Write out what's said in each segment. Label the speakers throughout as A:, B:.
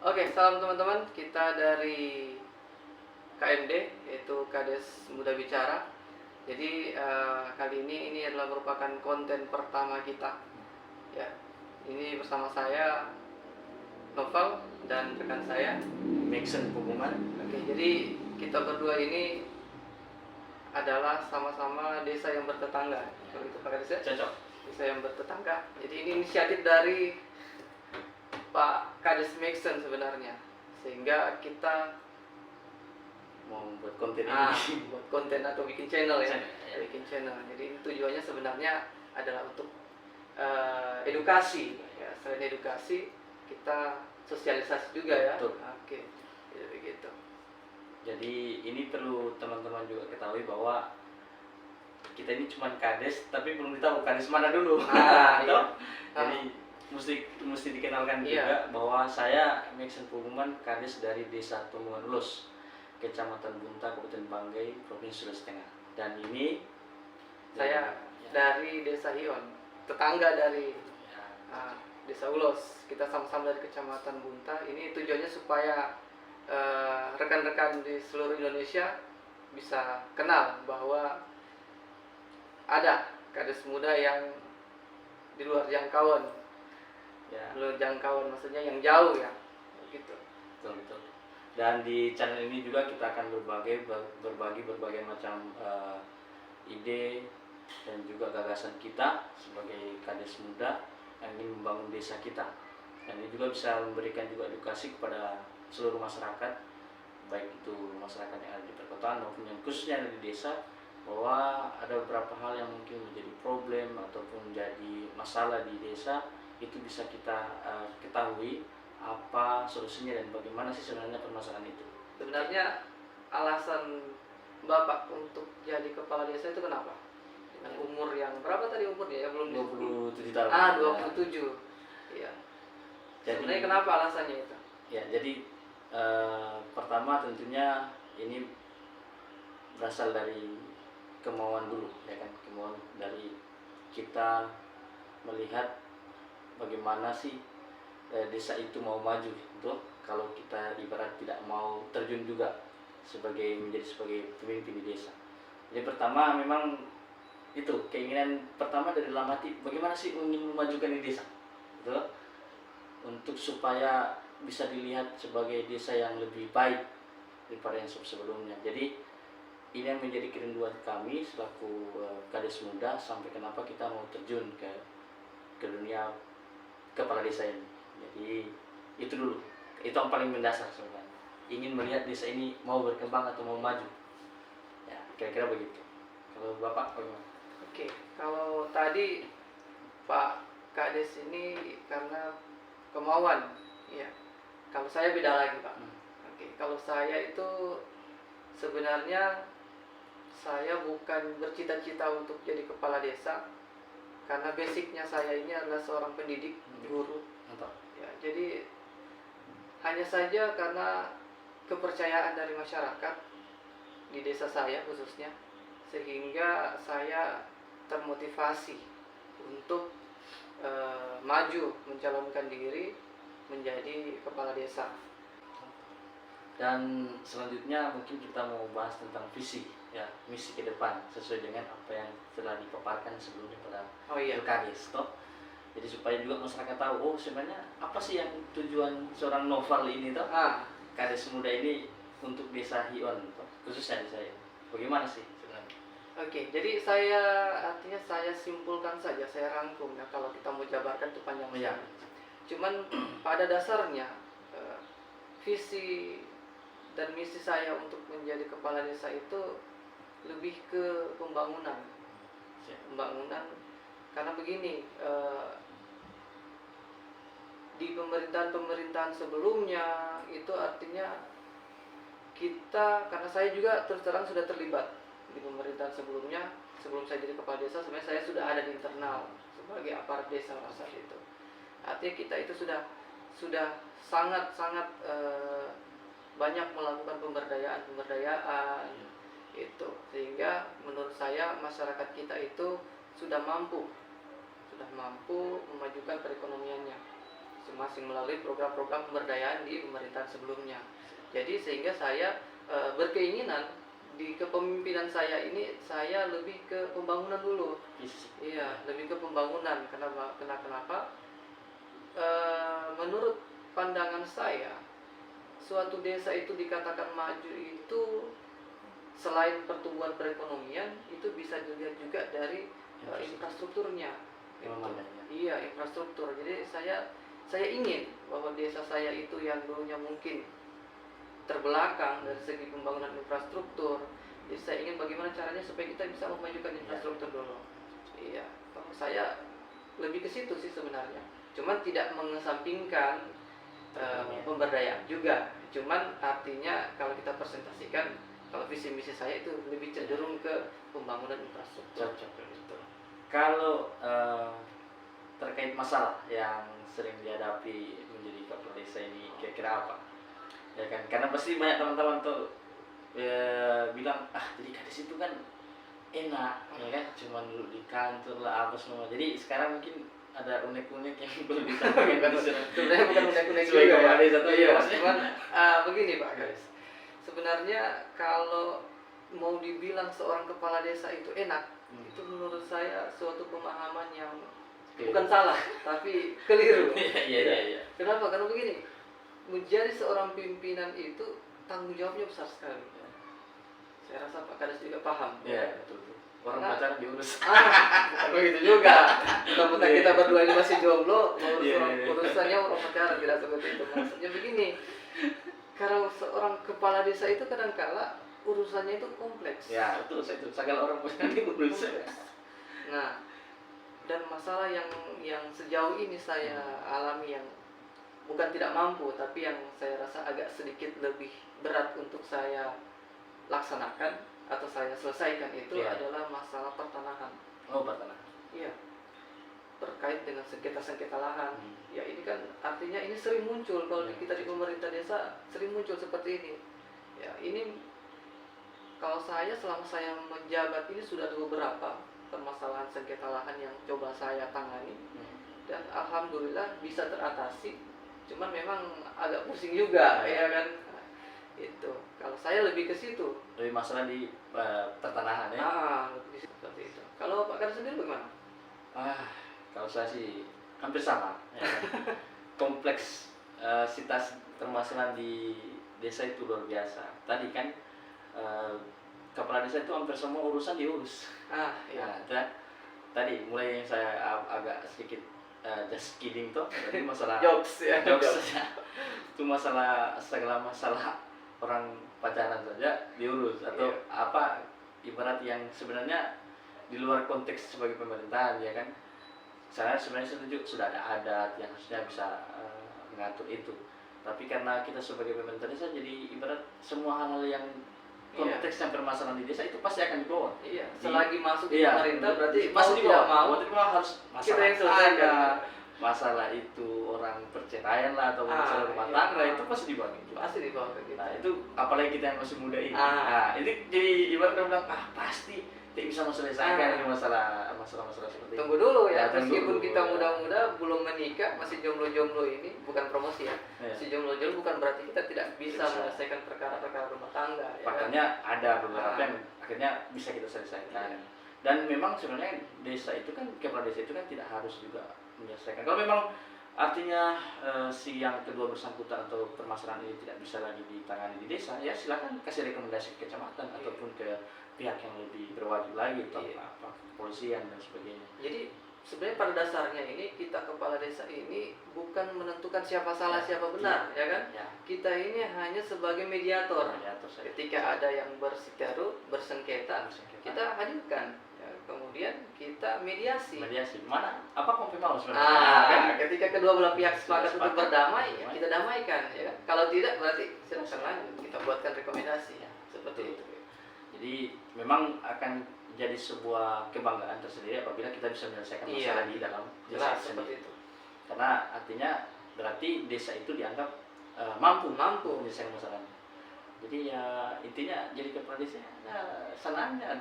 A: Oke, salam teman-teman. Kita dari KMD, yaitu Kades Muda Bicara. Jadi kali ini adalah merupakan konten pertama kita. Ya, ini bersama saya Novel dan rekan saya
B: Maxon Puguman.
A: Oke, jadi kita berdua ini adalah sama-sama desa yang bertetangga. Begitu Pak Kades ya?
B: Cocok.
A: Desa yang bertetangga. Jadi ini inisiatif dari Pak Kades Maxon sebenarnya, sehingga kita
B: Mau buat konten ini.
A: buat konten atau bikin channel ya.
B: Ya.
A: Bikin channel. Jadi tujuannya sebenarnya adalah untuk edukasi ya. Selain edukasi, kita sosialisasi juga ya.
B: Betul.
A: Oke, jadi begitu.
B: Jadi ini perlu teman-teman juga ketahui bahwa kita ini cuma kades, tapi belum tahu kades mana dulu.
A: Iya.
B: Jadi mesti dikenalkan
A: Iya.
B: juga bahwa saya Maxon Puguman, kades dari Desa Tumungan Ulus, Kecamatan Bunta, Kabupaten Banggai, Provinsi Sulawesi Tengah. Dan ini
A: Saya
B: ya,
A: dari Desa Hion, tetangga dari
B: ya,
A: Desa Ulos. Kita sama-sama dari Kecamatan Bunta. Ini tujuannya supaya rekan-rekan di seluruh Indonesia bisa kenal bahwa ada kades muda yang di luar jangkauan.
B: ya.
A: Di luar jangkauan maksudnya yang jauh ya. Gitu.
B: Betul. Dan di channel ini juga kita akan berbagi berbagai macam ide dan juga gagasan kita sebagai kades muda yang ingin membangun desa kita. Dan ini juga bisa memberikan juga edukasi kepada seluruh masyarakat, baik itu masyarakat yang ada di perkotaan maupun yang khususnya ada di desa, bahwa ada beberapa hal yang mungkin menjadi problem ataupun menjadi masalah di desa, itu bisa kita ketahui apa solusinya dan bagaimana sih sebenarnya permasalahan itu.
A: Sebenarnya alasan Bapak untuk jadi kepala desa itu kenapa? Dengan umur yang berapa tadi umurnya ya, belum
B: 27 tahun.
A: 27. Iya.
B: Jadi,
A: Sebenarnya kenapa alasannya itu?
B: Ya, jadi pertama tentunya ini berasal dari kemauan dulu, ya kan, kemauan dari kita melihat bagaimana sih desa itu mau maju, gitu. Kalau kita ibarat tidak mau terjun juga menjadi sebagai pemimpin di desa. Jadi pertama memang itu keinginan pertama dari dalam hati, bagaimana sih ingin memajukan di desa, gitu, untuk supaya bisa dilihat sebagai desa yang lebih baik daripada yang sebelumnya. Jadi ini yang menjadi kerinduan kami selaku kades muda, sampai kenapa kita mau terjun ke dunia kepala desa ini. Jadi itu dulu, itu yang paling mendasar sebenarnya, ingin melihat desa ini mau berkembang atau mau maju ya, kira-kira begitu. Kalau Bapak bagaimana?
A: Oke, kalau tadi Pak Kades ini karena kemauan, ya. Kalau saya beda lagi Pak. Oke, kalau saya itu sebenarnya saya bukan bercita-cita untuk jadi kepala desa, karena basicnya saya ini adalah seorang pendidik, guru.
B: Mantap.
A: Ya, jadi hanya saja karena kepercayaan dari masyarakat di desa saya khususnya, sehingga saya termotivasi untuk maju mencalonkan diri menjadi kepala desa.
B: Dan selanjutnya mungkin kita mau bahas tentang visi ya, misi ke depan sesuai dengan apa yang telah dipaparkan sebelumnya pada Kades, toh. Jadi supaya juga masyarakat tahu, oh sebenarnya apa sih yang tujuan seorang Novel ini, toh, kades muda ini untuk desa Hion, toh, khususnya di saya. Bagaimana sih sebenarnya?
A: Oke, jadi artinya saya simpulkan saja, saya rangkum ya, kalau kita mau jabarkan itu panjang sekali. Cuman pada dasarnya visi dan misi saya untuk menjadi kepala desa itu lebih ke pembangunan. Karena begini, di pemerintahan sebelumnya itu artinya kita, karena saya juga terus terang sudah terlibat di pemerintahan sebelumnya. Sebelum saya jadi kepala desa, sebenarnya saya sudah ada di internal sebagai aparat desa saat itu. Artinya kita itu sudah sangat banyak melakukan pemberdayaan itu, sehingga menurut saya masyarakat kita itu sudah mampu memajukan perekonomiannya, masing-masing melalui program-program pemberdayaan di pemerintahan sebelumnya. Jadi sehingga saya berkeinginan di kepemimpinan saya ini saya lebih ke pembangunan dulu. Iya, lebih ke pembangunan. Kenapa? Menurut pandangan saya, suatu desa itu dikatakan maju itu selain pertumbuhan perekonomian, itu bisa dilihat juga dari infrastrukturnya. Iya, infrastruktur. Jadi saya ingin bahwa desa saya itu yang dulunya mungkin terbelakang dari segi pembangunan infrastruktur. Jadi saya ingin bagaimana caranya supaya kita bisa memajukan infrastruktur dulu. Iya, kalau saya lebih ke situ sih sebenarnya. Cuman tidak mengesampingkan pemberdayaan juga. Cuman artinya kalau kita presentasikan, kalau visi misi saya itu lebih cenderung ke pembangunan infrastruktur.
B: Kalau terkait masalah yang sering dihadapi menjadi kepala desa ini kira-kira apa? Ya kan, karena pasti banyak teman-teman tuh bilang jadi kades itu kan enak, ya kan, cuman duduk di kantor lah apa semua. Jadi sekarang mungkin ada unek-unek yang perlu disampaikan.
A: Sebenarnya bukan unek-unek
B: juga
A: juga ya.
B: Iya,
A: cuman begini Pak guys. Sebenarnya kalau mau dibilang seorang kepala desa itu enak, itu menurut saya suatu pemahaman yang bukan salah, tapi keliru.
B: Iya.
A: Kenapa? Karena begini, menjadi seorang pimpinan itu tanggung jawabnya besar sekali. Saya rasa Pak Kades juga paham.
B: Iya, betul. Orang pacaran diurus.
A: Bukan begitu juga. Mentang-mentang kita berdua ini masih jomblo, urusannya orang pacaran, tidak seperti itu. Maksudnya begini, kalau seorang kepala desa itu kadang-kala urusannya itu kompleks.
B: Ya, betul. Itu segala orang punya diurus.
A: Nah, dan masalah yang sejauh ini saya alami yang bukan tidak mampu, tapi yang saya rasa agak sedikit lebih berat untuk saya laksanakan atau saya selesaikan itu adalah masalah pertanahan.
B: Pertanahan.
A: Iya. Terkait dengan sengketa-sengketa lahan. Ya ini kan artinya ini sering muncul kalau kita di pemerintah desa sering muncul seperti ini. Ya ini kalau saya selama saya menjabat ini sudah ada beberapa permasalahan sengketa lahan yang coba saya tangani dan alhamdulillah bisa teratasi. Cuman memang agak pusing juga ya kan. Itu kalau saya lebih ke situ,
B: lebih masalah di pertanahan ya.
A: Lebih seperti itu. Kalau Pak Kades sendiri bagaimana?
B: Kalau saya sih hampir sama ya kan? Kompleksitas permasalahan di desa itu luar biasa. Tadi kan kepala desa itu hampir semua urusan diurus.
A: Iya.
B: Nah, tadi mulai yang saya agak sedikit just kidding tuh, jadi masalah
A: jokes.
B: Itu segala masalah orang pacaran saja diurus atau ibarat yang sebenarnya di luar konteks sebagai pemerintahan ya kan. Saya sebenarnya setuju sudah ada adat yang harusnya bisa mengatur itu. Tapi karena kita sebagai pemerintah desa jadi ibarat semua hal-hal yang konteks yang permasalahan di desa itu pasti akan dibawa.
A: Iya. Selagi masuk di pemerintah berarti
B: pasti
A: tidak
B: mau
A: harus
B: kita yang selesaikan. Masalah itu orang perceraian lah atau masalah rumah tangga itu pasti dibawa gitu. Nah itu apalagi kita yang masih muda ini. Itu jadi ibaratnya bilang pasti tidak bisa menyelesaikan masalah seperti itu.
A: Tunggu dulu ya, meskipun kita muda-muda belum menikah masih jomblo-jomblo ini bukan promosi ya. Masih jomblo-jomblo bukan berarti kita tidak bisa menyelesaikan perkara-perkara rumah tangga.
B: Makanya ada beberapa yang akhirnya bisa kita selesaikan. Dan memang sebenarnya desa itu kan, kepala desa itu kan tidak harus juga menyelesaikan. Kalau memang artinya si yang kedua bersangkutan atau permasalahan ini tidak bisa lagi ditangani di desa, ya silakan kasih rekomendasi ke kecamatan ataupun ke pihak yang lebih berwajib lagi, kepolisian dan sebagainya.
A: Jadi sebenarnya pada dasarnya ini kita kepala desa ini bukan menentukan siapa salah siapa benar, ya kan? Kita ini hanya sebagai mediator. Ketika ada yang bersengketa, kita hadirkan. Kemudian kita mediasi.
B: Mana? Apa kompromi mau sebenarnya?
A: Ketika kedua belah pihak sepakat untuk berdamai, kita damaikan, ya kan? Kalau tidak berarti silakan lanjut, kita buatkan rekomendasi, seperti itu.
B: Jadi memang akan jadi sebuah kebanggaan tersendiri apabila kita bisa menyelesaikan masalah di dalam desa
A: seperti itu.
B: Karena artinya berarti desa itu dianggap mampu menyelesaikan masalahnya. Jadi ya intinya jadi kepala desa senangnya.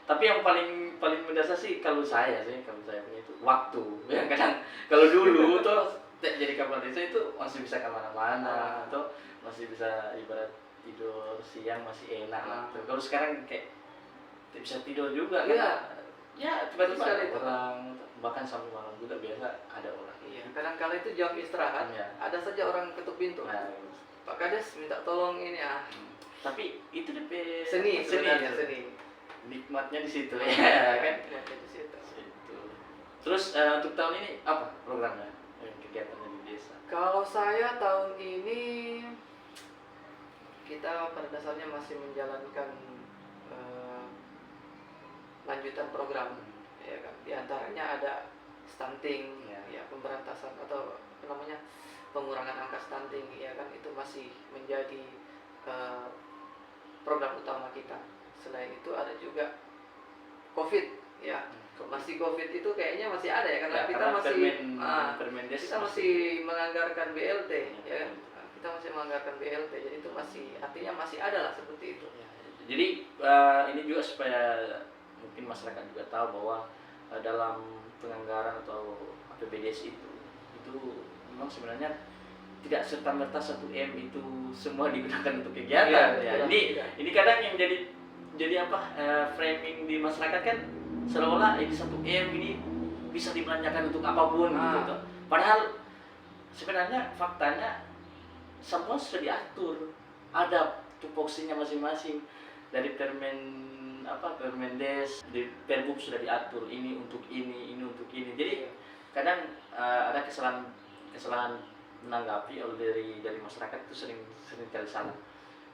B: Tapi yang paling mendasar sih kalau saya punya itu waktu. Ya kadang kalau dulu tuh jadi kepala desa itu masih bisa kemana-mana atau masih bisa ibarat tidur siang masih enak lah. Kalau sekarang kayak tidak bisa tidur juga kan? Ya tiba-tiba ada orang, bahkan sampai malam juga biasa ada orang.
A: Iya, kadang-kala itu jam istirahat, ada saja orang ketuk pintu. Pak Kades minta tolong ini
B: Tapi itu DP
A: seni.
B: Nikmatnya di situ ya kan?
A: Nikmatnya di situ.
B: Terus untuk tahun ini apa programnya? Kegiatannya di desa?
A: Kalau saya tahun ini kita pada dasarnya masih menjalankan lanjutan program, ya kan. Di antaranya ada stunting, ya pemberantasan atau apa namanya pengurangan angka stunting, ya kan, itu masih menjadi program utama kita. Selain itu ada juga COVID, ya. Masih COVID itu kayaknya masih ada ya, karena kita masih menganggarkan BLT, ya kan. Kita masih menganggarkan BLT, jadi itu masih artinya masih ada lah seperti itu.
B: Jadi ini juga supaya mungkin masyarakat juga tahu bahwa dalam penganggaran atau APBDes itu memang sebenarnya tidak serta-merta 1M itu semua digunakan untuk kegiatan. Ini kadang yang jadi apa framing di masyarakat kan seolah-olah ini 1M ini bisa dibelanjakan untuk apapun gitu. Padahal sebenarnya faktanya semua sudah diatur, ada tupoksinya masing-masing. Dari Permendes, di Perbuk sudah diatur ini untuk ini untuk ini. Jadi kadang ada kesalahan menanggapi dari masyarakat itu sering kali salah.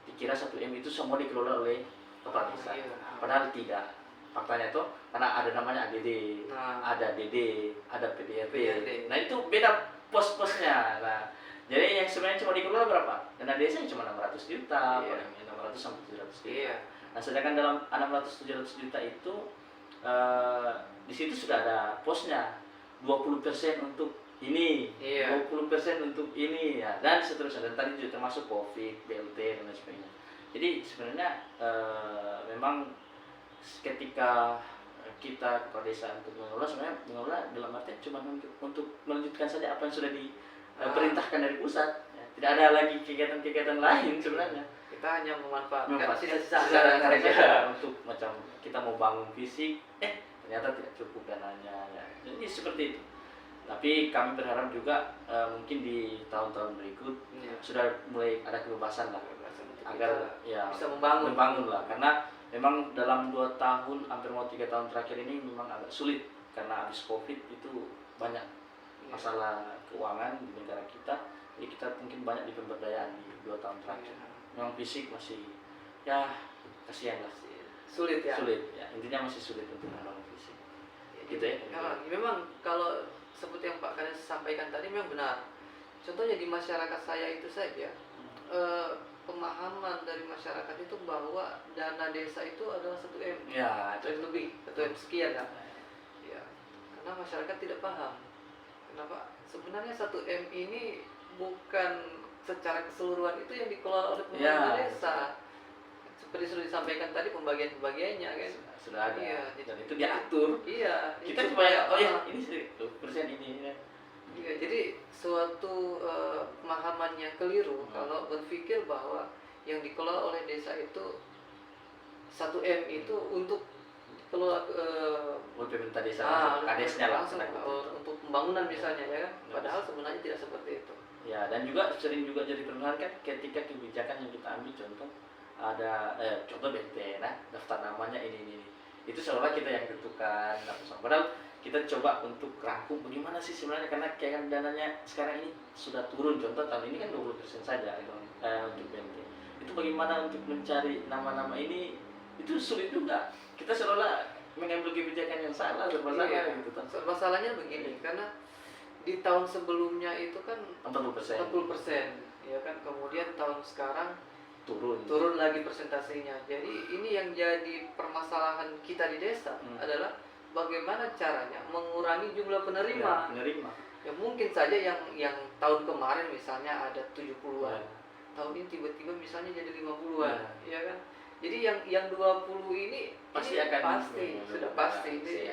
B: Dikira 1M itu semua dikelola oleh kepala desa. Padahal tidak. Faktanya itu karena ada namanya ADD, ada DD, ada PDRT. Nah itu beda pos-posnya. Nah, jadi yang sebenarnya cuma dikelola berapa? Dana desa cuma 600 juta, paling 600 sampai 700 juta. Nah, sedangkan dalam 600-700 juta itu di situ sudah ada posnya 20% untuk ini, 20% untuk ini, ya, dan seterusnya. Dan tadi juga termasuk COVID, BLT dan lain sebagainya. Jadi sebenarnya memang ketika kita kepala desa untuk mengelola, sebenarnya mengelola dalam arti cuma untuk melanjutkan saja apa yang sudah diperintahkan dari pusat. Tidak ada lagi kegiatan-kegiatan lain sebenarnya.
A: Kita hanya memanfaatkan
B: sisa saja untuk macam kita mau bangun fisik, ternyata tidak cukup dananya. Ya. Jadi seperti itu. Tapi kami berharap juga mungkin di tahun-tahun berikut sudah mulai ada kebebasan lah, agar ya
A: bisa membangun
B: lah. Karena memang dalam 2 tahun, hampir mau 3 tahun terakhir ini memang agak sulit karena habis COVID itu banyak masalah keuangan di negara kita. Jadi kita mungkin banyak di pemberdayaan di 2 tahun terakhir. Memang fisik masih ya kasihan lah,
A: sulit ya.
B: Intinya masih sulit untuk membangun fisik. Gitu ya.
A: Memang kalau seperti yang Pak Kades sampaikan tadi memang benar. Contohnya di masyarakat saya itu saja pemahaman dari masyarakat itu bahwa dana desa itu adalah 1M, lebih, 1M sekian kan. Ya, karena masyarakat tidak paham. Kenapa? Sebenarnya 1M ini bukan secara keseluruhan itu yang dikelola oleh pemerintah desa. Seperti sudah disampaikan tadi pembagian-pemagiannya kan.
B: Sudah ada. Dan itu diatur. Kita supaya ini 10% ini.
A: Jadi suatu pemahaman yang keliru kalau berpikir bahwa yang dikelola oleh desa itu 1M itu untuk kelola
B: pemerintah desa, kadesnya
A: langsung untuk pembangunan misalnya ya kan. Padahal sebenarnya tidak seperti itu.
B: Ya, dan juga sering juga jadi permasalahan kan ketika kebijakan yang kita ambil, contoh ada contoh BNT, daftar namanya ini. Itu seolah kita yang tentukan. Padahal kita coba untuk rangkum bagaimana sih sebenarnya, karena kayak dananya sekarang ini sudah turun. Contoh tahun ini kan 20% saja untuk BNT. Itu bagaimana untuk mencari nama-nama ini, itu sulit juga. Kita seolah mengambil kebijakan yang salah, bermasalah gitu.
A: Masalahnya begini, karena di tahun sebelumnya itu kan 40%, ya kan. Kemudian tahun sekarang turun lagi persentasenya. Jadi ini yang jadi permasalahan kita di desa adalah bagaimana caranya mengurangi jumlah penerima. Ya mungkin saja yang tahun kemarin misalnya ada 70-an. Tahun ini tiba-tiba misalnya jadi 50-an, ya kan. Jadi yang 20 ini
B: pasti
A: sudah pasti. Ini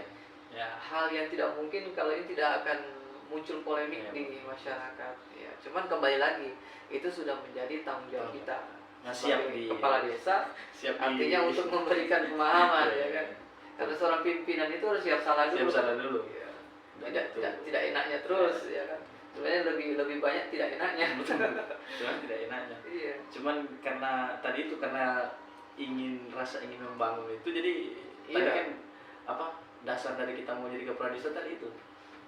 A: hal yang tidak mungkin kalau ini tidak akan muncul polemik
B: Iya,
A: di masyarakat. Ya, cuman kembali lagi itu sudah menjadi tanggung jawab kita
B: Nah, siap
A: sebagai
B: di
A: kepala desa,
B: siap
A: artinya
B: di
A: untuk memberikan pemahaman
B: Iya,
A: ya kan. Karena seorang pimpinan itu harus siap salah dulu.
B: siap salah dulu.
A: Ya.
B: Dan itu-
A: Tidak enaknya terus ya kan. Sebenarnya lebih banyak tidak enaknya.
B: Cuman tidak enaknya.
A: Iya.
B: Cuman karena tadi itu karena rasa ingin membangun itu, jadi tadi
A: Iya.
B: kan apa dasar dari kita mau jadi kepala desa tadi itu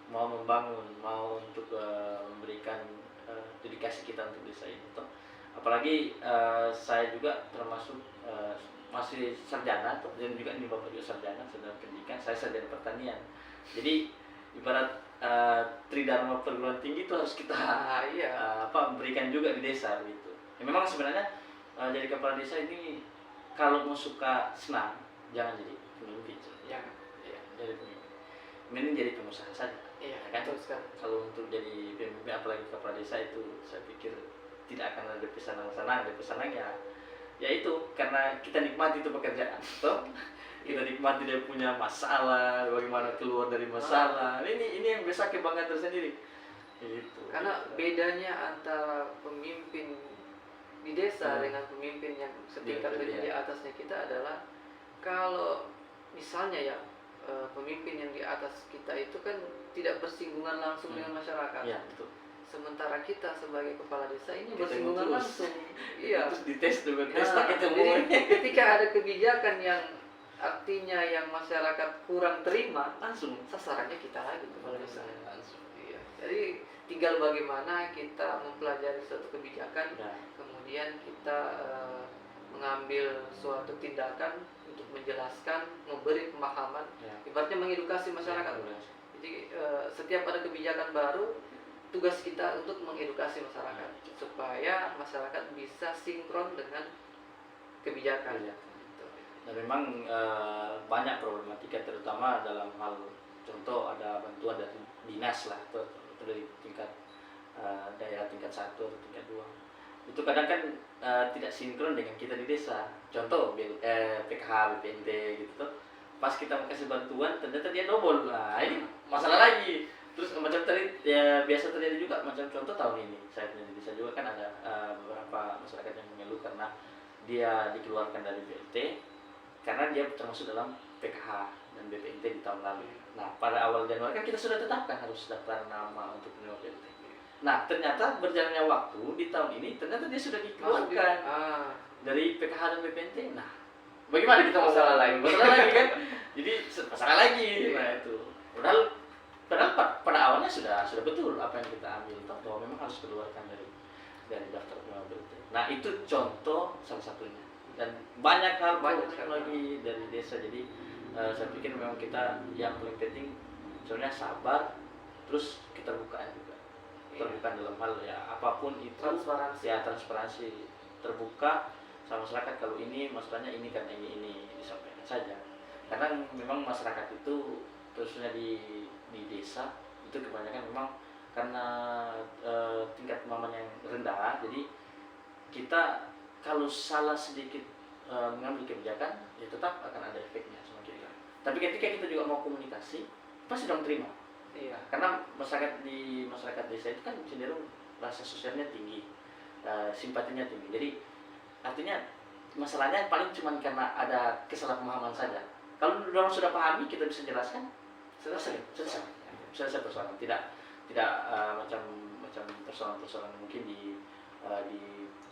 B: mau membangun, mau untuk memberikan dedikasi kita untuk desa ini toh. Apalagi saya juga termasuk masih sarjana toh, dan juga ini bapak juga sarjana pendidikan, saya sarjana pertanian. Jadi ibarat tridharma perguruan tinggi itu harus kita
A: Iya.
B: berikan juga di desa gitu. Ya, memang sebenarnya jadi kepala desa ini kalau mau suka senang jangan jadi pemimpin.
A: Ya.
B: Ya, jadi pemimpin. Mending jadi pengusaha saja.
A: Iya,
B: Ya kan?
A: betul sekali.
B: Kalau untuk jadi pemimpin apalagi kepala desa itu saya pikir tidak akan ada pesanan-pesanan, ya itu karena kita nikmati itu pekerjaan. Toh kita nikmati dia punya masalah, bagaimana keluar dari masalah. Ini yang bisa kebanggaan tersendiri. Gitu.
A: Karena bedanya antara pemimpin di desa
B: Hmm.
A: dengan pemimpin yang setingkat
B: Iya,
A: lebih
B: iya.
A: di atasnya kita adalah kalau misalnya ya pemimpin yang di atas kita itu kan tidak bersinggungan langsung dengan masyarakat.
B: Ya, betul.
A: Sementara kita sebagai kepala desa ini
B: Kita
A: bersinggungan
B: terus.
A: langsung. Iya.
B: Terus dites juga,
A: Nah,
B: tes pakai
A: jadi ketika ada kebijakan yang artinya yang masyarakat kurang terima,
B: langsung
A: sasarannya kita lagi kepala desa.
B: langsung.
A: Iya. Jadi tinggal bagaimana kita mempelajari suatu kebijakan,
B: Ya.
A: kemudian kita mengambil suatu tindakan untuk menjelaskan, memberi pemahaman,
B: Ya.
A: ibaratnya mengedukasi masyarakat. Jadi setiap ada kebijakan baru, tugas kita untuk mengedukasi masyarakat supaya masyarakat bisa sinkron dengan kebijakan.
B: Iya.
A: Gitu.
B: Dan memang banyak problematika terutama dalam hal contoh ada bantuan dari dinas lah atau dari tingkat daerah tingkat 1 atau tingkat 2 itu kadang kan tidak sinkron dengan kita di desa. Contoh PKH, BPNT gitu tuh. Pas kita mau kasih bantuan ternyata dia double. Nah, ini masalah lagi. Terus macam tadi ya biasa terjadi juga macam contoh tahun ini saya punya di desa juga kan ada beberapa masyarakat yang mengeluh karena dia dikeluarkan dari BLT karena dia termasuk dalam PKH dan BPNT di tahun lalu. Nah, pada awal Januari kan kita sudah tetapkan harus daftar nama untuk menerima BLT. Nah, ternyata berjalannya waktu di tahun ini ternyata dia sudah dikeluarkan dari PKH dan BPNT. Nah, bagaimana kita
A: Masalah lagi.
B: Masalah lagi kan? Jadi masalah lagi. Nah, itu. Padahal pada awalnya sudah betul apa yang kita ambil toh bahwa memang harus keluarkan dari daftar penerima BLT. Nah, itu contoh salah satunya. Dan banyak hal lagi dari desa. Jadi saya pikir memang kita yang paling penting sebenarnya sabar, terus keterbukaan juga. Terbuka dalam hal ya apapun itu, transparansi terbuka sama masyarakat. Kalau ini masalahnya ini karena ini disampaikan saja. Karena memang masyarakat itu khususnya di desa itu kebanyakan memang karena tingkat pemahaman yang rendah. Jadi kita kalau salah sedikit mengambil kebijakan ya tetap akan ada efeknya sama kita. Tapi ketika kita juga mau komunikasi pasti dong terima.
A: Iya.
B: Karena masyarakat desa itu kan cenderung rasa sosialnya tinggi, simpatinya tinggi. Jadi artinya masalahnya paling cuma karena ada kesalahpahaman saja. Kalau orang sudah pahami kita bisa jelaskan selesai persoalan. Tidak macam persoalan mungkin di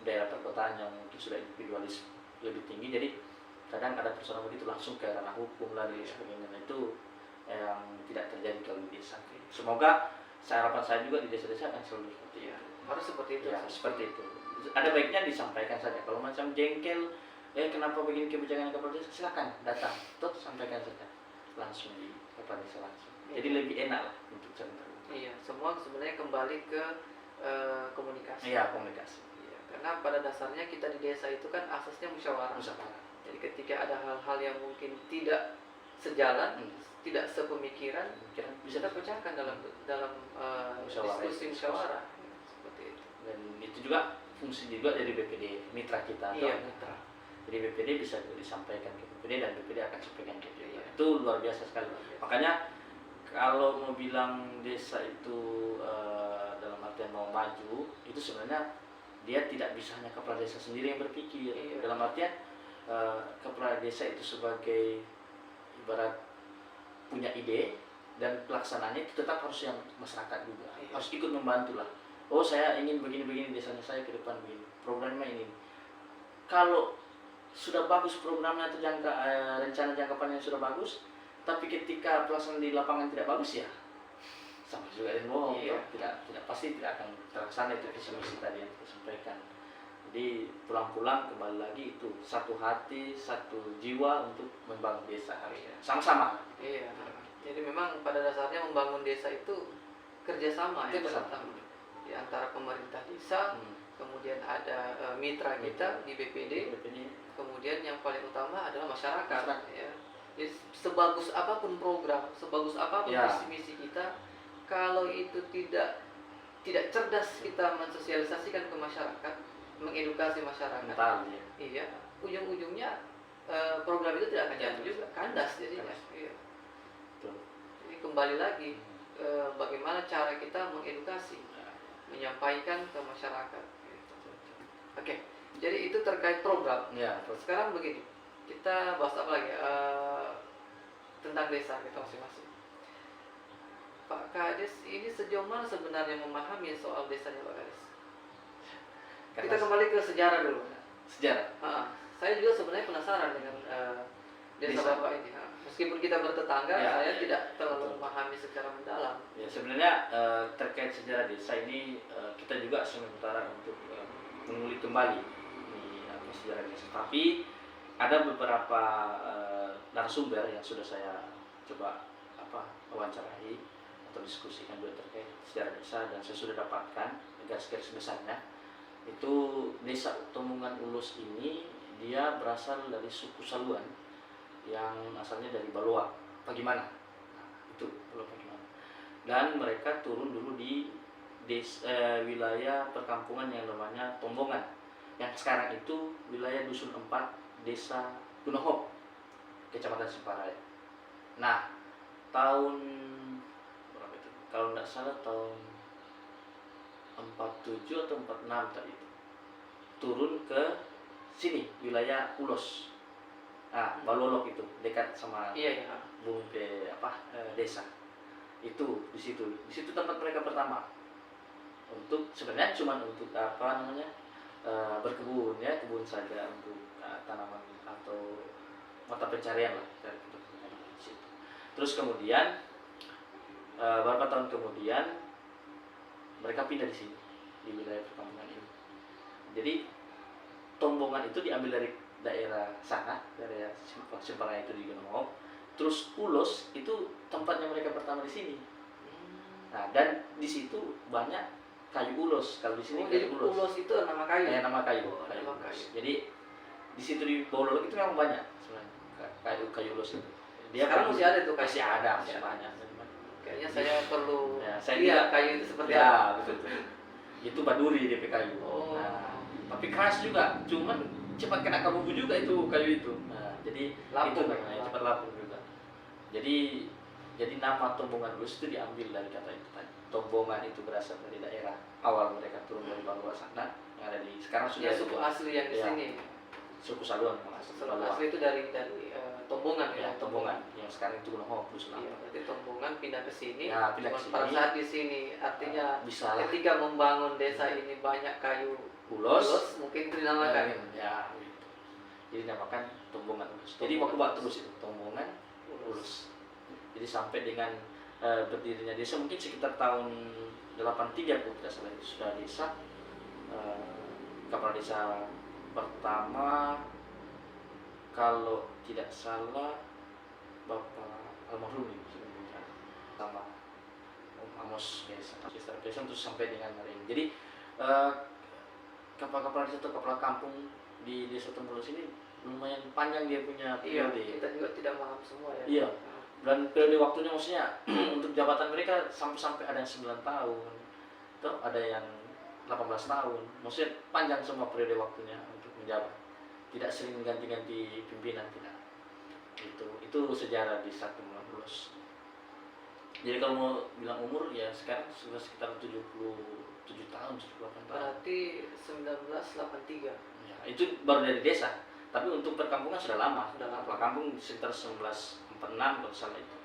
B: daerah perkotaan yang mungkin sudah individualis lebih tinggi. Jadi kadang ada persoalan begitu langsung ke ranah hukum dan sebagainya. Nah, itu yang tidak terjadi kalau di desa. Semoga harapan saya juga di desa-desa akan selalu seperti itu.
A: Harus seperti itu.
B: Ya, seperti itu. Ada baiknya disampaikan saja. Kalau macam jengkel, kenapa begini kebijakan kepala desa, silakan datang, terus sampaikan saja langsung di kepala desa langsung. Jadi lebih enak lah untuk cerita.
A: Iya, semua sebenarnya kembali ke komunikasi.
B: Iya, komunikasi.
A: Iya, karena pada dasarnya kita di desa itu kan asasnya musyawarah. Jadi ketika ada hal-hal yang mungkin tidak sejalan, tidak sepemikiran, bisa kita pecahkan dalam diskusi musyawarah. Seperti itu.
B: Dan itu juga fungsi juga dari BPD mitra kita.
A: Iya, mitra.
B: Jadi BPD bisa disampaikan ke BPD dan BPD akan sampaikan ke kita.
A: Iya.
B: Itu luar biasa sekali. Makanya Kalau mau bilang desa itu dalam artian mau maju, itu sebenarnya dia tidak bisa hanya kepala desa sendiri yang berpikir.
A: Iya.
B: Dalam artian kepala desa itu sebagai ibarat punya ide, dan pelaksanaannya itu tetap harus yang masyarakat juga.
A: Iya.
B: Harus ikut membantu lah. Oh, saya ingin begini-begini desanya saya ke depan begini. Programnya ini. Kalau sudah bagus programnya atau rencana jangka panjang sudah bagus, tapi ketika pelaksanaan di lapangan tidak bagus, ya sama juga dengan bohong.
A: Iya.
B: Tidak pasti tidak akan terlaksana itu visi misi tadi yang saya sampaikan. Jadi pulang-pulang kembali lagi itu satu hati, satu jiwa untuk membangun desa, sama-sama.
A: Iya. Jadi memang pada dasarnya membangun desa itu kerjasama ya,
B: Kerjasama.
A: di antara pemerintah desa, kemudian ada mitra kita di BPD, kemudian yang paling utama adalah masyarakat. Ya. Jadi sebagus apapun program, sebagus apapun
B: Ya.
A: visi misi kita, kalau itu tidak cerdas kita mensosialisasikan ke masyarakat, mengedukasi masyarakat,
B: Mental, ya.
A: iya, ujung-ujungnya program itu tidak akan jalan juga, kandas jadinya. Iya.
B: Betul.
A: Jadi kembali lagi bagaimana cara kita mengedukasi, menyampaikan ke masyarakat. Gitu. Oke, jadi itu terkait program.
B: Ya,
A: Sekarang begini, kita bahas apa lagi tentang desa kita masing-masing. Pak Kades ini sejauh mana sebenarnya memahami soal desanya Pak Kades? Kita kembali ke sejarah dulu.
B: Sejarah.
A: Saya juga sebenarnya penasaran dengan desa Bapak ini. Meskipun kita bertetangga,
B: Ya.
A: saya tidak terlalu memahami secara mendalam.
B: Ya, sebenarnya terkait sejarah desa ini kita juga sementara untuk mengulik kembali sejarah desa. Tapi ada beberapa narasumber yang sudah saya coba wawancarai atau diskusikan juga terkait sejarah desa, dan saya sudah dapatkan garis-garis besarnya. Itu desa Tombongan Ulus ini dia berasal dari suku Saluan yang asalnya dari Baloa, Pagimana. Itu Baloa Pagimana. Dan mereka turun dulu di wilayah perkampungan yang namanya Tombongan, yang sekarang itu wilayah Dusun 4, Desa Gunohop, Kecamatan Semparaya. Nah, tahun berapa itu? Kalau tidak salah tahun 47 atau 46 tadi itu turun ke sini wilayah Ulos. Balolok itu dekat sama Bumpe desa. Itu di situ tempat mereka pertama. Untuk sebenarnya cuma untuk berkebun ya, kebun saja, untuk tanaman atau mata pencarian lah dari di situ. Terus kemudian beberapa tahun kemudian mereka pindah di sini, di wilayah perkampungan ini. Jadi Tombongan itu diambil dari daerah sana, daerah Semparaya itu di Gunung. Terus Ulos itu tempatnya mereka pertama di sini. Nah, dan di situ banyak kayu ulos. Kalau di sini
A: jadi ulos itu nama kayu.
B: Nama kayu.
A: Nama kayu.
B: Jadi di situ di Bololok itu memang banyak sebenarnya kayu ulos itu.
A: Sekarang masih ada tuh kayu.
B: Masih ada, masih banyak.
A: Kayaknya saya perlu
B: saya
A: lihat kayu itu seperti apa.
B: Betul. Itu baduri DP kayu. Tapi keras juga, cuman cepat kena kabumbu juga itu kayu itu. Jadi
A: lapung,
B: itu cepat lapung juga. Jadi nama Tombongan Ulus itu diambil dari kata itu tadi. Tombongan itu berasal dari daerah awal mereka turun dari Baloa sana, yang ada di sekarang sudah
A: suku asli yang di sini.
B: Suku Saluan
A: Suku asli itu dari Tombongan
B: ya. Tombongan yang sekarang itu Gunung Dusun.
A: Iya, berarti Tombongan pindah ke sini.
B: Ya, pindah ke sini.
A: Pada saat di sini artinya
B: bisa
A: ketika membangun desa ini banyak kayu
B: ulos
A: mungkin dinamakan.
B: Ya, gitu. Jadi namakan Tombongan Ulus. Jadi waktu terus itu Tombongan Ulus. Jadi sampai dengan berdirinya desa mungkin sekitar tahun 83 kalau tidak salah itu sudah desa. Kepala desa pertama kalau tidak salah Bapak almarhum ini sama Om Amos desa terus sampai dengan hari ini. Jadi kepala desa atau kepala kampung di desa Tombongan ini lumayan panjang dia punya periode.
A: Iya, kita juga tidak paham semua ya.
B: Iya. Dan periode waktunya maksudnya untuk jabatan mereka sampai ada yang 9 tahun, atau ada yang 18 tahun. Maksudnya panjang semua periode waktunya untuk menjabat. Tidak sering ganti-ganti pimpinan, tidak. Itu sejarah di Tombongan Ulus. Jadi kalau mau bilang umur ya sekarang sudah sekitar 77 tahun, 78 tahun.
A: Berarti 1983.
B: Ya, itu baru dari desa. Tapi untuk perkampungan sudah lama.
A: Sudah lama.
B: Kampung sekitar 1946 kalau salah itu.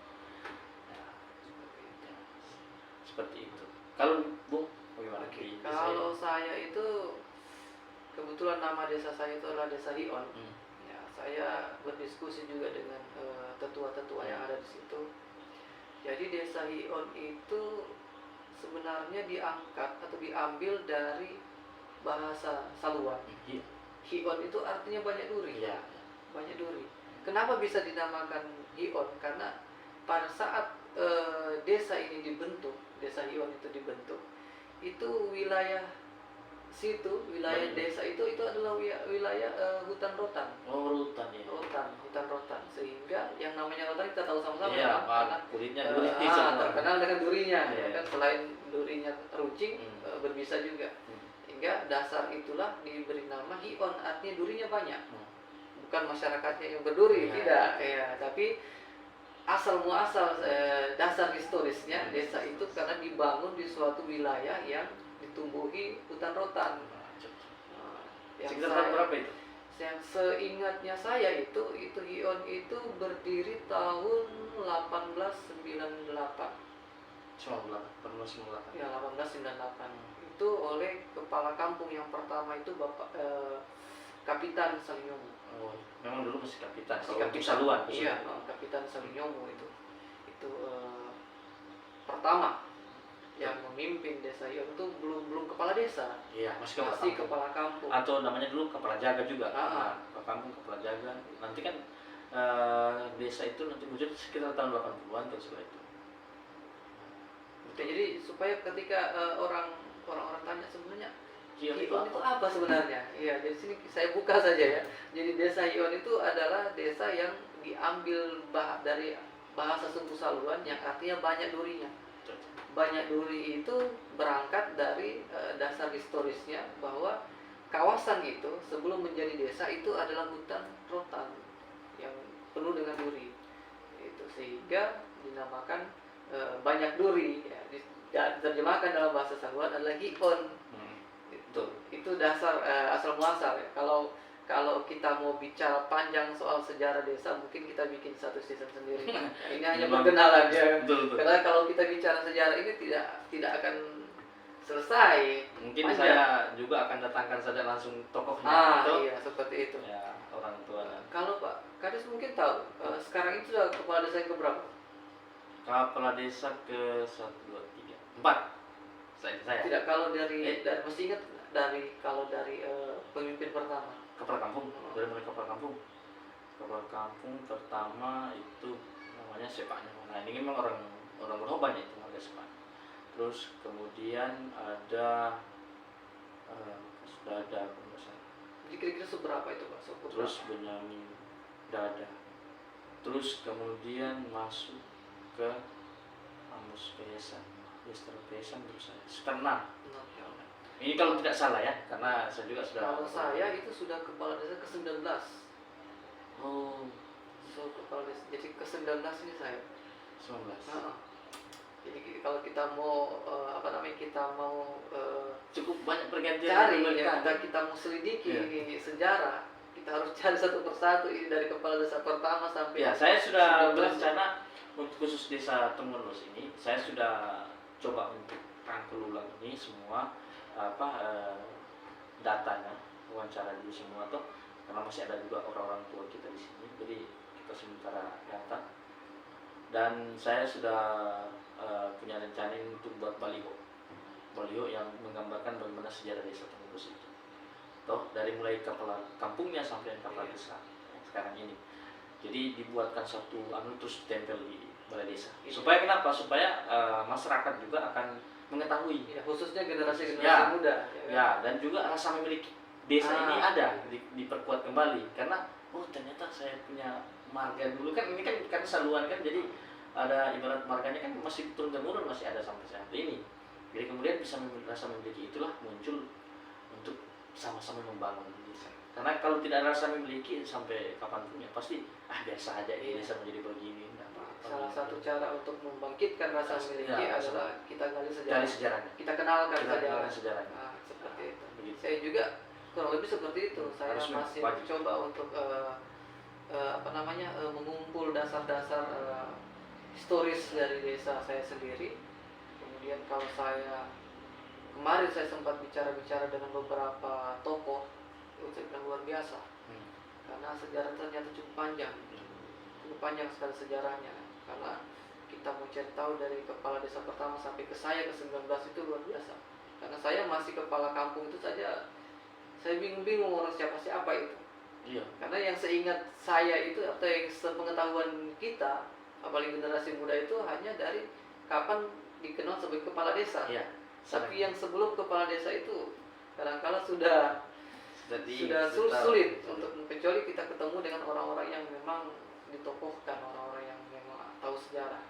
B: Ya, seperti itu. Kalau Bung, bagaimana?
A: Oke. Kalau saya itu kebetulan nama desa saya itu adalah Desa Hion. Ya, saya berdiskusi juga dengan tetua-tetua yang ada di situ. Jadi Desa Hion itu sebenarnya diangkat atau diambil dari bahasa Saluan. Hion itu artinya banyak duri.
B: Iya.
A: Banyak duri. Kenapa bisa dinamakan Hion? Karena pada saat desa ini dibentuk, Desa Hion itu dibentuk, itu wilayah situ, wilayah desa itu adalah wilayah hutan rotan.
B: Oh, rotan ya.
A: Hutan rotan. Sehingga yang namanya rotan kita tahu sama-sama
B: Iya,
A: karena
B: kulitnya duri.
A: terkenal dengan durinya.
B: Iya.
A: Kan selain durinya runcing, berbisa juga. Hingga dasar itulah diberi nama Hion, artinya durinya banyak. Bukan masyarakatnya yang berduri, tidak. Ya, tapi asal muasal dasar historisnya desa itu karena dibangun di suatu wilayah yang ditumbuhi hutan rotan.
B: Sekitar tahun berapa itu?
A: Yang seingatnya saya itu Hion itu berdiri tahun 1898.
B: 1898.
A: Ya, 1898. Itu oleh kepala kampung yang pertama itu Bapak Kapitan Salinyomo.
B: Oh, memang dulu masih kapitan.
A: Masih
B: Untuk
A: kapitan.
B: Saluan.
A: Iya, Kapitan Salinyomo itu pertama yang memimpin desa Hion itu belum kepala desa.
B: Iya, masih
A: kepala kampung.
B: Atau namanya dulu kepala jaga juga. Kepala kampung, kepala jaga. Nanti kan desa itu nanti muncul sekitar tahun 80-an kalau setelah itu.
A: Oke, jadi supaya ketika orang-orang tanya sebenarnya
B: Hion
A: itu apa sebenarnya? Iya, jadi sini saya buka saja ya. Jadi desa Hion itu adalah desa yang diambil dari bahasa Sumbu Saluan yang artinya banyak durinya. Banyak duri itu berangkat dari dasar historisnya bahwa kawasan itu sebelum menjadi desa itu adalah hutan rotan yang penuh dengan duri. Itu sehingga dinamakan banyak duri. Ya, diterjemahkan dalam bahasa Saluan adalah Hion. Itu dasar asal muasal ya. Kalau kita mau bicara panjang soal sejarah desa, mungkin kita bikin satu season sendiri. Ini hanya perkenalan ya. Karena kalau kita bicara sejarah ini tidak akan selesai.
B: Mungkin
A: panjang.
B: Saya juga akan datangkan saja langsung tokohnya.
A: Iya, seperti itu.
B: Ya, orang tua.
A: Kalau Pak Kades mungkin tahu, sekarang itu sudah kepala desa yang keberapa?
B: Kepala desa ke 1, 2, 3, 4. Saya.
A: Tidak, kalau dari masih ingat kalau dari pemimpin pertama.
B: Kepala kampung, dari mulai kepala kampung. Kepala kampung pertama itu namanya Sepaknya. Nah, ini memang orang Berhoban ya, itu warga Sepak. Terus kemudian ada sudah ada pembahasan.
A: Jadi kira-kira seberapa itu Pak?
B: Terus Benyamin Dada. Terus kemudian masuk ke Amos Pesan. Yester Pesan terus saya sekarang. Ini kalau tidak salah ya, karena saya juga sudah.
A: Kalau saya itu sudah kepala desa ke-19.
B: Oh,
A: Kepala desa. Jadi ke-19 ini saya.
B: 19.
A: Jadi kalau kita mau kita mau
B: Cukup banyak pergantian
A: cari ya, kita mau selidiki sejarah, kita harus cari satu persatu ini dari kepala desa pertama sampai.
B: Ya, saya sudah berencana untuk khusus desa Temelos ini, saya sudah coba untuk rangkul ulang ini semua datanya, wawancara dulu semua toh, karena masih ada juga orang-orang tua kita di sini, jadi kita sementara data. Dan saya sudah punya rencana untuk buat baliho yang menggambarkan bagaimana sejarah desa Temelos itu, toh dari mulai kepala kampungnya sampai kepala desa sekarang ini. Jadi dibuatkan satu terus tempel di balai desa. Supaya kenapa? Supaya masyarakat juga akan mengetahui,
A: khususnya generasi muda.
B: Ya, dan juga rasa memiliki desa ini ada diperkuat kembali, karena ternyata saya punya marga dulu kan, ini kan Saluan kan, jadi ada ibarat marganya kan masih turun temurun, masih ada sampai saat ini. Jadi kemudian bisa rasa memiliki itulah muncul untuk sama-sama membangun desa. Karena kalau tidak ada rasa memiliki sampai kapanpun ya pasti biasa aja
A: Iya.
B: desa menjadi begini, nggak apa-apa.
A: Salah satu cara untuk membangkitkan rasa memiliki
B: Ya,
A: adalah kita gali
B: dari
A: sejarah.
B: sejarahnya.
A: Kita kenalkan
B: Kita
A: sejarah.
B: kenalkan sejarahnya.
A: Nah, seperti itu.
B: Begitu.
A: Saya juga kurang lebih seperti itu. Saya
B: Harus
A: masih
B: wajib.
A: mencoba untuk mengumpul dasar-dasar historis dari desa saya sendiri. Kemudian kalau kemarin saya sempat bicara-bicara dengan beberapa tokoh, itu saya bilang luar biasa. Karena sejarah ternyata cukup panjang sekali sejarahnya. Karena kita mau cari tahu dari kepala desa pertama sampai ke saya ke-19 itu luar biasa. Karena saya masih kepala kampung itu saja, saya bingung orang siapa itu.
B: Iya.
A: Karena yang seingat saya itu atau yang sepengetahuan kita, apalagi generasi muda itu hanya dari kapan dikenal sebagai kepala desa.
B: Iya.
A: Tapi yang sebelum kepala desa itu kadang-kala sudah sulit untuk, kecuali kita ketemu dengan orang-orang yang memang ditokohkan, orang-orang yang memang tahu sejarah.